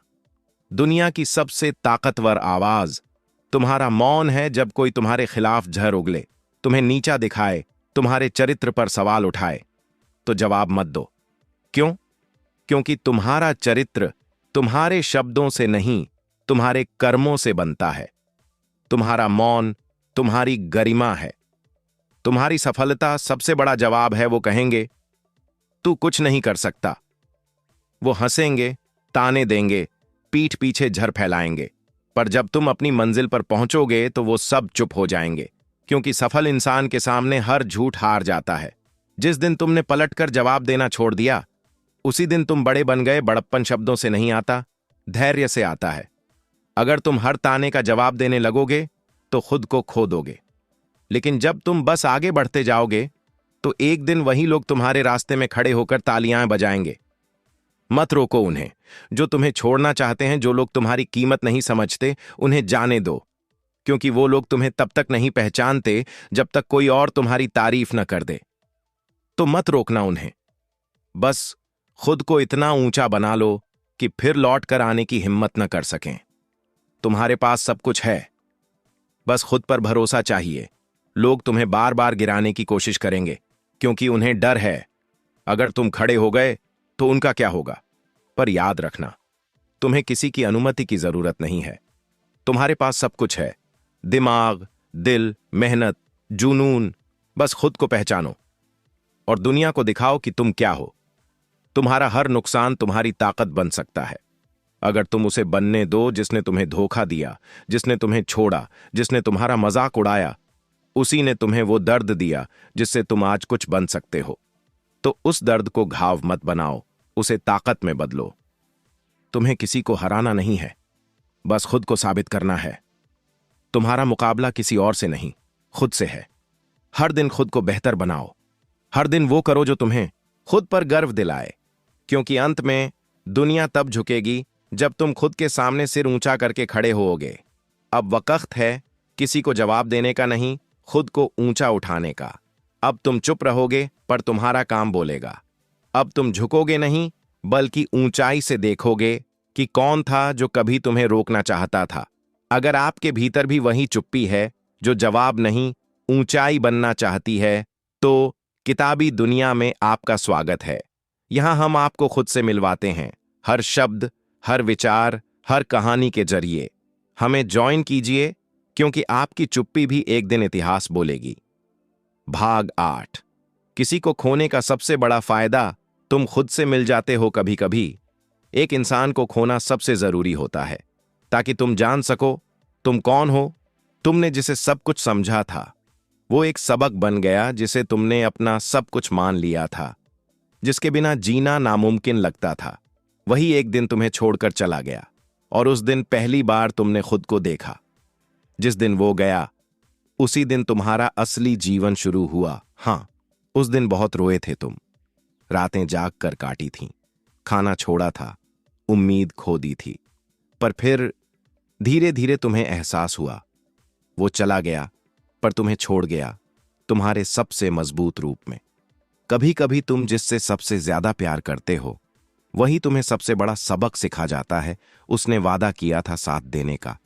दुनिया की सबसे ताकतवर आवाज तुम्हारा मौन है। जब कोई तुम्हारे खिलाफ झर उगले, तुम्हें नीचा दिखाए, तुम्हारे चरित्र पर सवाल उठाए, तो जवाब मत दो। क्यों? क्योंकि तुम्हारा चरित्र तुम्हारे शब्दों से नहीं, तुम्हारे कर्मों से बनता है। तुम्हारा मौन तुम्हारी गरिमा है। तुम्हारी सफलता सबसे बड़ा जवाब है। वो कहेंगे तू कुछ नहीं कर सकता। वो हंसेंगे, ताने देंगे, पीठ पीछे झर फैलाएंगे, पर जब तुम अपनी मंजिल पर पहुंचोगे तो वो सब चुप हो जाएंगे, क्योंकि सफल इंसान के सामने हर झूठ हार जाता है। जिस दिन तुमने पलटकर जवाब देना छोड़ दिया, उसी दिन तुम बड़े बन गए। बड़प्पन शब्दों से नहीं आता, धैर्य से आता है। अगर तुम हर ताने का जवाब देने लगोगे तो खुद को खो दोगे, लेकिन जब तुम बस आगे बढ़ते जाओगे तो एक दिन वही लोग तुम्हारे रास्ते में खड़े होकर तालियां बजाएंगे। मत रोको उन्हें जो तुम्हें छोड़ना चाहते हैं। जो लोग तुम्हारी कीमत नहीं समझते, उन्हें जाने दो, क्योंकि वो लोग तुम्हें तब तक नहीं पहचानते जब तक कोई और तुम्हारी तारीफ न कर दे। तो मत रोकना उन्हें, बस खुद को इतना ऊंचा बना लो कि फिर लौट कर आने की हिम्मत न कर सकें। तुम्हारे पास सब कुछ है, बस खुद पर भरोसा चाहिए। लोग तुम्हें बार बार गिराने की कोशिश करेंगे, क्योंकि उन्हें डर है अगर तुम खड़े हो गए तो उनका क्या होगा। पर याद रखना, तुम्हें किसी की अनुमति की जरूरत नहीं है। तुम्हारे पास सब कुछ है, दिमाग, दिल, मेहनत, जुनून। बस खुद को पहचानो और दुनिया को दिखाओ कि तुम क्या हो। तुम्हारा हर नुकसान तुम्हारी ताकत बन सकता है, अगर तुम उसे बनने दो। जिसने तुम्हें धोखा दिया, जिसने तुम्हें छोड़ा, जिसने तुम्हारा मजाक उड़ाया, उसी ने तुम्हें वो दर्द दिया जिससे तुम आज कुछ बन सकते हो। तो उस दर्द को घाव मत बनाओ, उसे ताकत में बदलो। तुम्हें किसी को हराना नहीं है, बस खुद को साबित करना है। तुम्हारा मुकाबला किसी और से नहीं, खुद से है। हर दिन खुद को बेहतर बनाओ। हर दिन वो करो जो तुम्हें खुद पर गर्व दिलाए, क्योंकि अंत में दुनिया तब झुकेगी जब तुम खुद के सामने सिर ऊंचा करके खड़े होओगे। अब वक्त है किसी को जवाब देने का नहीं, खुद को ऊंचा उठाने का। अब तुम चुप रहोगे पर तुम्हारा काम बोलेगा। अब तुम झुकोगे नहीं, बल्कि ऊंचाई से देखोगे कि कौन था जो कभी तुम्हें रोकना चाहता था। अगर आपके भीतर भी वही चुप्पी है जो जवाब नहीं, ऊंचाई बनना चाहती है, तो किताबी दुनिया में आपका स्वागत है। यहां हम आपको खुद से मिलवाते हैं, हर शब्द, हर विचार, हर कहानी के जरिए। हमें ज्वाइन कीजिए, क्योंकि आपकी चुप्पी भी एक दिन इतिहास बोलेगी। भाग 8। किसी को खोने का सबसे बड़ा फायदा तुम खुद से मिल जाते हो। कभी कभी एक इंसान को खोना सबसे जरूरी होता है, ताकि तुम जान सको तुम कौन हो। तुमने जिसे सब कुछ समझा था, वो एक सबक बन गया जिसे तुमने अपना सब कुछ मान लिया था, जिसके बिना जीना नामुमकिन लगता था। वही एक दिन तुम्हें छोड़कर चला गया, और उस दिन पहली बार तुमने खुद को देखा। जिस दिन वो गया, उसी दिन तुम्हारा असली जीवन शुरू हुआ। हां, उस दिन बहुत रोए थे तुम। रातें जाग कर काटी थीं, खाना छोड़ा था, उम्मीद खो दी थी। पर फिर धीरे धीरे तुम्हें एहसास हुआ, वो चला गया पर तुम्हें छोड़ गया तुम्हारे सबसे मजबूत रूप में। कभी कभी तुम जिससे सबसे ज्यादा प्यार करते हो, वही तुम्हें सबसे बड़ा सबक सिखा जाता है। उसने वादा किया था साथ देने का,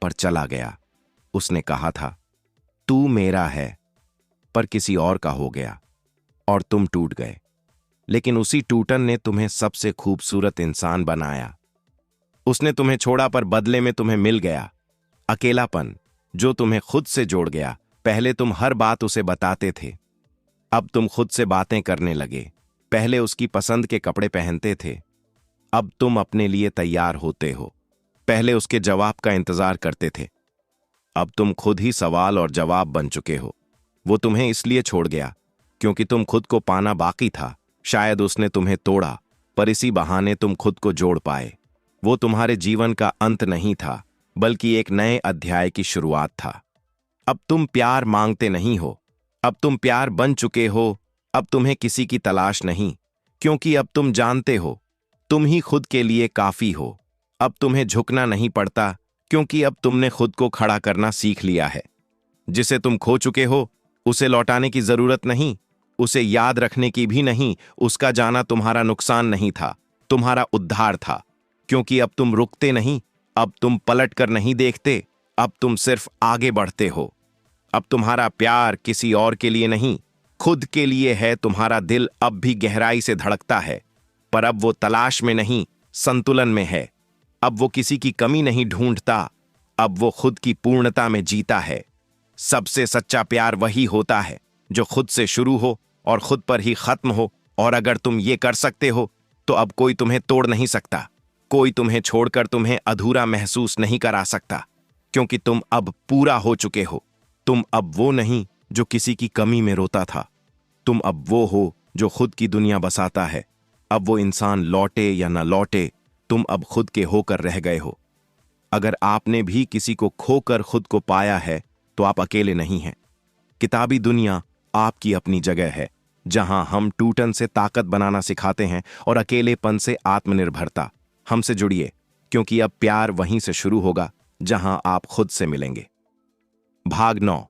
पर चला गया। उसने कहा था तू मेरा है, पर किसी और का हो गया, और तुम टूट गए। लेकिन उसी टूटन ने तुम्हें सबसे खूबसूरत इंसान बनाया। उसने तुम्हें छोड़ा, पर बदले में तुम्हें मिल गया अकेलापन, जो तुम्हें खुद से जोड़ गया। पहले तुम हर बात उसे बताते थे, अब तुम खुद से बातें करने लगे। पहले उसकी पसंद के कपड़े पहनते थे, अब तुम अपने लिए तैयार होते हो। पहले उसके जवाब का इंतजार करते थे, अब तुम खुद ही सवाल और जवाब बन चुके हो। वो तुम्हें इसलिए छोड़ गया क्योंकि तुम खुद को पाना बाकी था। शायद उसने तुम्हें तोड़ा, पर इसी बहाने तुम खुद को जोड़ पाए। वो तुम्हारे जीवन का अंत नहीं था, बल्कि एक नए अध्याय की शुरुआत था। अब तुम प्यार मांगते नहीं हो, अब तुम प्यार बन चुके हो। अब तुम्हें किसी की तलाश नहीं, क्योंकि अब तुम जानते हो तुम ही खुद के लिए काफी हो। अब तुम्हें झुकना नहीं पड़ता, क्योंकि अब तुमने खुद को खड़ा करना सीख लिया है। जिसे तुम खो चुके हो, उसे लौटाने की जरूरत नहीं, उसे याद रखने की भी नहीं। उसका जाना तुम्हारा नुकसान नहीं था, तुम्हारा उद्धार था। क्योंकि अब तुम रुकते नहीं, अब तुम पलट कर नहीं देखते, अब तुम सिर्फ आगे बढ़ते हो। अब तुम्हारा प्यार किसी और के लिए नहीं, खुद के लिए है। तुम्हारा दिल अब भी गहराई से धड़कता है, पर अब वो तलाश में नहीं, संतुलन में है। अब वो किसी की कमी नहीं ढूंढता, अब वो खुद की पूर्णता में जीता है। सबसे सच्चा प्यार वही होता है जो खुद से शुरू हो और खुद पर ही खत्म हो। और अगर तुम ये कर सकते हो, तो अब कोई तुम्हें तोड़ नहीं सकता। कोई तुम्हें छोड़कर तुम्हें अधूरा महसूस नहीं करा सकता, क्योंकि तुम अब पूरा हो चुके हो। तुम अब वो नहीं जो किसी की कमी में रोता था। तुम अब वो हो जो खुद की दुनिया बसाता है। अब वो इंसान लौटे या न लौटे, तुम अब खुद के होकर रह गए हो। अगर आपने भी किसी को खोकर खुद को पाया है तो आप अकेले नहीं हैं। किताबी दुनिया आपकी अपनी जगह है, जहां हम टूटन से ताकत बनाना सिखाते हैं और अकेलेपन से आत्मनिर्भरता। हमसे जुड़िए, क्योंकि अब प्यार वहीं से शुरू होगा जहां आप खुद से मिलेंगे। भाग 9।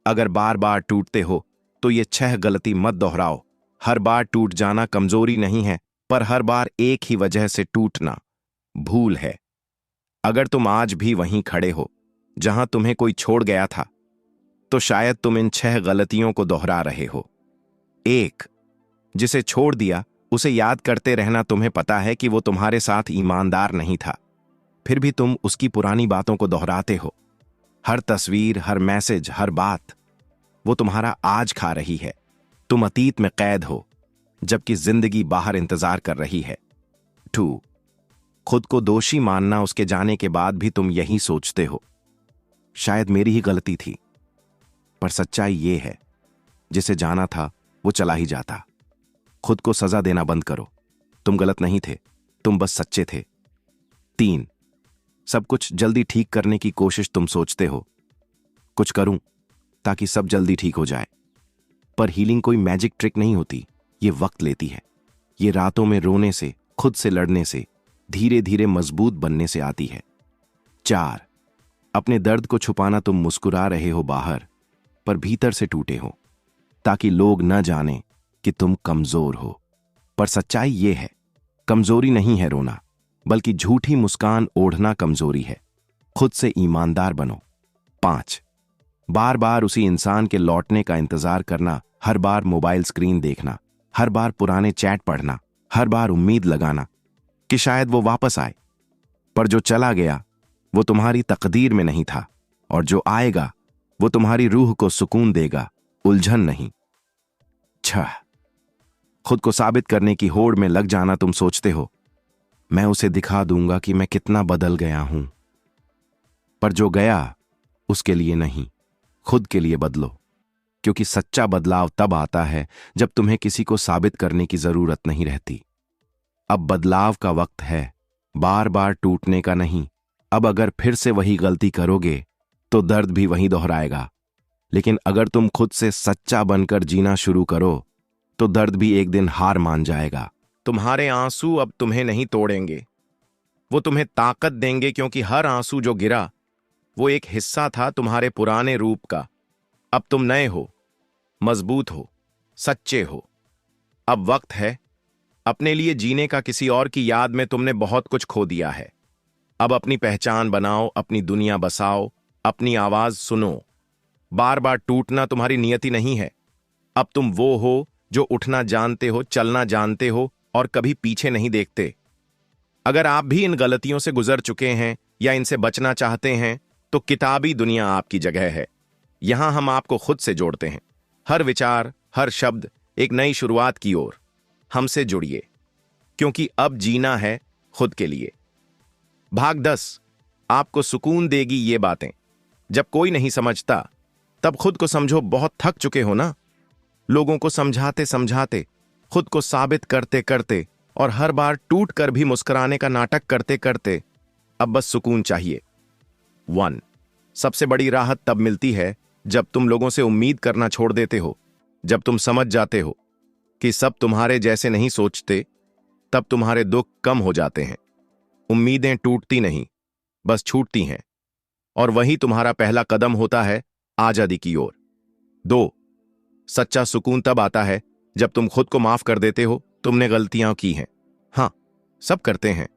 अगर बार बार टूटते हो तो ये 6 गलती मत दोहराओ। हर बार टूट जाना कमजोरी नहीं है, पर हर बार एक ही वजह से टूटना भूल है। अगर तुम आज भी वहीं खड़े हो जहां तुम्हें कोई छोड़ गया था, तो शायद तुम इन 6 गलतियों को दोहरा रहे हो। 1। जिसे छोड़ दिया उसे याद करते रहना। तुम्हें पता है कि वो तुम्हारे साथ ईमानदार नहीं था, फिर भी तुम उसकी पुरानी बातों को दोहराते हो। हर तस्वीर, हर मैसेज, हर बात वो तुम्हारा आज खा रही है। तुम अतीत में कैद हो, जबकि जिंदगी बाहर इंतजार कर रही है। 2। खुद को दोषी मानना। उसके जाने के बाद भी तुम यही सोचते हो, शायद मेरी ही गलती थी। पर सच्चाई ये है, जिसे जाना था वो चला ही जाता। खुद को सजा देना बंद करो। तुम गलत नहीं थे, तुम बस सच्चे थे। 3। सब कुछ जल्दी ठीक करने की कोशिश। तुम सोचते हो, कुछ करूं ताकि सब जल्दी ठीक हो जाए। पर हीलिंग कोई मैजिक ट्रिक नहीं होती, ये वक्त लेती है। ये रातों में रोने से, खुद से लड़ने से, धीरे धीरे मजबूत बनने से आती है। 4। अपने दर्द को छुपाना। तुम मुस्कुरा रहे हो बाहर, पर भीतर से टूटे हो, ताकि लोग न जाने कि तुम कमजोर हो। पर सच्चाई ये है, कमजोरी नहीं है रोना, बल्कि झूठी मुस्कान ओढ़ना कमजोरी है। खुद से ईमानदार बनो। 5। बार बार उसी इंसान के लौटने का इंतजार करना। हर बार मोबाइल स्क्रीन देखना, हर बार पुराने चैट पढ़ना, हर बार उम्मीद लगाना कि शायद वो वापस आए। पर जो चला गया वो तुम्हारी तकदीर में नहीं था, और जो आएगा वो तुम्हारी रूह को सुकून देगा, उलझन नहीं। 6। खुद को साबित करने की होड़ में लग जाना। तुम सोचते हो, मैं उसे दिखा दूंगा कि मैं कितना बदल गया हूं। पर जो गया उसके लिए नहीं, खुद के लिए बदलो। क्योंकि सच्चा बदलाव तब आता है जब तुम्हें किसी को साबित करने की जरूरत नहीं रहती। अब बदलाव का वक्त है, बार बार टूटने का नहीं। अब अगर फिर से वही गलती करोगे तो दर्द भी वही दोहराएगा। लेकिन अगर तुम खुद से सच्चा बनकर जीना शुरू करो तो दर्द भी एक दिन हार मान जाएगा। तुम्हारे आंसू अब तुम्हें नहीं तोड़ेंगे, वो तुम्हें ताकत देंगे, क्योंकि हर आंसू जो गिरा वो एक हिस्सा था तुम्हारे पुराने रूप का। अब तुम नए हो, मजबूत हो, सच्चे हो। अब वक्त है अपने लिए जीने का। किसी और की याद में तुमने बहुत कुछ खो दिया है। अब अपनी पहचान बनाओ, अपनी दुनिया बसाओ, अपनी आवाज सुनो। बार बार टूटना तुम्हारी नियति नहीं है। अब तुम वो हो जो उठना जानते हो, चलना जानते हो और कभी पीछे नहीं देखते। अगर आप भी इन गलतियों से गुजर चुके हैं या इनसे बचना चाहते हैं, तो किताबी दुनिया आपकी जगह है। यहां हम आपको खुद से जोड़ते हैं। हर विचार, हर शब्द एक नई शुरुआत की ओर। हमसे जुड़िए, क्योंकि अब जीना है खुद के लिए। भाग 10। आपको सुकून देगी ये बातें। जब कोई नहीं समझता तब खुद को समझो। बहुत थक चुके हो ना, लोगों को समझाते समझाते, खुद को साबित करते करते, और हर बार टूट कर भी मुस्कुराने का नाटक करते करते। अब बस सुकून चाहिए। 1। सबसे बड़ी राहत तब मिलती है जब तुम लोगों से उम्मीद करना छोड़ देते हो। जब तुम समझ जाते हो कि सब तुम्हारे जैसे नहीं सोचते, तब तुम्हारे दुख कम हो जाते हैं। उम्मीदें टूटती नहीं, बस छूटती हैं, और वही तुम्हारा पहला कदम होता है आजादी की ओर। 2। सच्चा सुकून तब आता है जब तुम खुद को माफ कर देते हो। तुमने गलतियां की हैं, हां, सब करते हैं,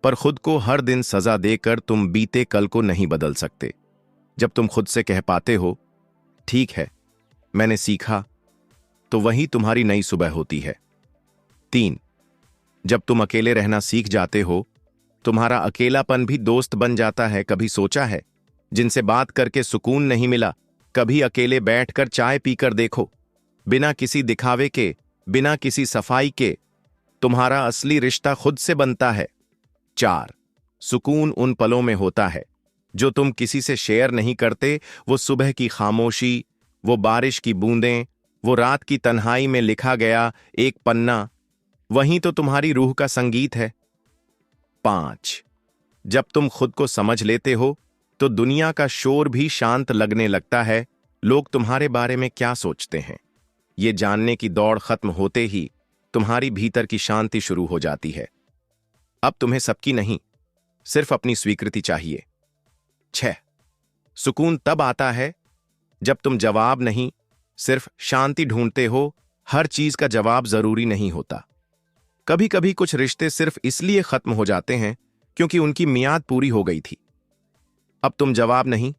पर खुद को हर दिन सजा देकर तुम बीते कल को नहीं बदल सकते। जब तुम खुद से कह पाते हो, ठीक है, मैंने सीखा, तो वही तुम्हारी नई सुबह होती है। 3। जब तुम अकेले रहना सीख जाते हो, तुम्हारा अकेलापन भी दोस्त बन जाता है। कभी सोचा है जिनसे बात करके सुकून नहीं मिला? कभी अकेले बैठकर चाय पीकर देखो, बिना किसी दिखावे के, बिना किसी सफाई के। तुम्हारा असली रिश्ता खुद से बनता है। 4. सुकून उन पलों में होता है जो तुम किसी से शेयर नहीं करते। वो सुबह की खामोशी, वो बारिश की बूंदें, वो रात की तन्हाई में लिखा गया एक पन्ना, वहीं तो तुम्हारी रूह का संगीत है। 5. जब तुम खुद को समझ लेते हो तो दुनिया का शोर भी शांत लगने लगता है। लोग तुम्हारे बारे में क्या सोचते हैं, ये जानने की दौड़ खत्म होते ही तुम्हारी भीतर की शांति शुरू हो जाती है। अब तुम्हें सबकी नहीं, सिर्फ अपनी स्वीकृति चाहिए। 6. सुकून तब आता है जब तुम जवाब नहीं, सिर्फ शांति ढूंढते हो। हर चीज का जवाब जरूरी नहीं होता। कभी कभी कुछ रिश्ते सिर्फ इसलिए खत्म हो जाते हैं क्योंकि उनकी मियाद पूरी हो गई थी। अब तुम जवाब नहीं,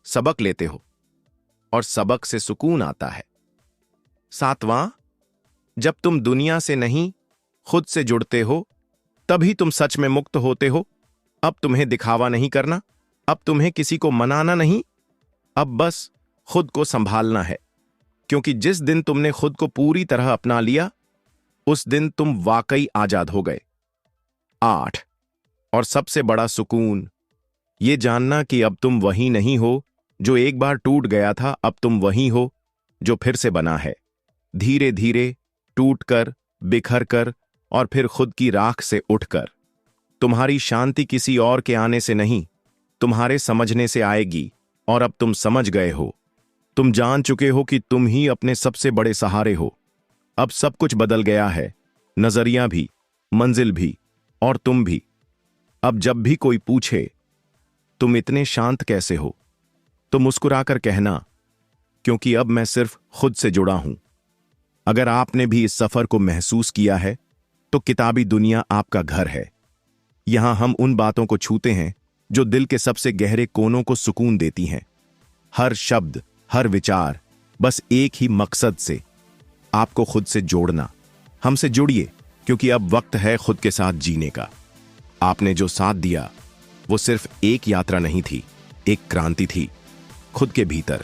सबक लेते हो, और सबक से सुकून आता है। 7वां, जब तुम दुनिया से नहीं, खुद से जुड़ते हो, तभी तुम सच में मुक्त होते हो। अब तुम्हें दिखावा नहीं करना, अब तुम्हें किसी को मनाना नहीं, अब बस खुद को संभालना है। क्योंकि जिस दिन तुमने खुद को पूरी तरह अपना लिया, उस दिन तुम वाकई आजाद हो गए। 8. और सबसे बड़ा सुकून, ये जानना कि अब तुम वही नहीं हो जो एक बार टूट गया था, अब तुम वही हो जो फिर से बना है, धीरे धीरे, टूटकर, बिखर कर, और फिर खुद की राख से उठकर। तुम्हारी शांति किसी और के आने से नहीं, तुम्हारे समझने से आएगी। और अब तुम समझ गए हो, तुम जान चुके हो कि तुम ही अपने सबसे बड़े सहारे हो। अब सब कुछ बदल गया है, नजरिया भी, मंजिल भी, और तुम भी। अब जब भी कोई पूछे तुम इतने शांत कैसे हो, तो मुस्कुराकर कहना, क्योंकि अब मैं सिर्फ खुद से जुड़ा हूं। अगर आपने भी इस सफर को महसूस किया है तो किताबी दुनिया आपका घर है। यहां हम उन बातों को छूते हैं जो दिल के सबसे गहरे कोनों को सुकून देती हैं। हर शब्द, हर विचार, बस एक ही मकसद से, आपको खुद से जोड़ना। हमसे जुड़िए, क्योंकि अब वक्त है खुद के साथ जीने का। आपने जो साथ दिया वो सिर्फ एक यात्रा नहीं थी, एक क्रांति थी खुद के भीतर।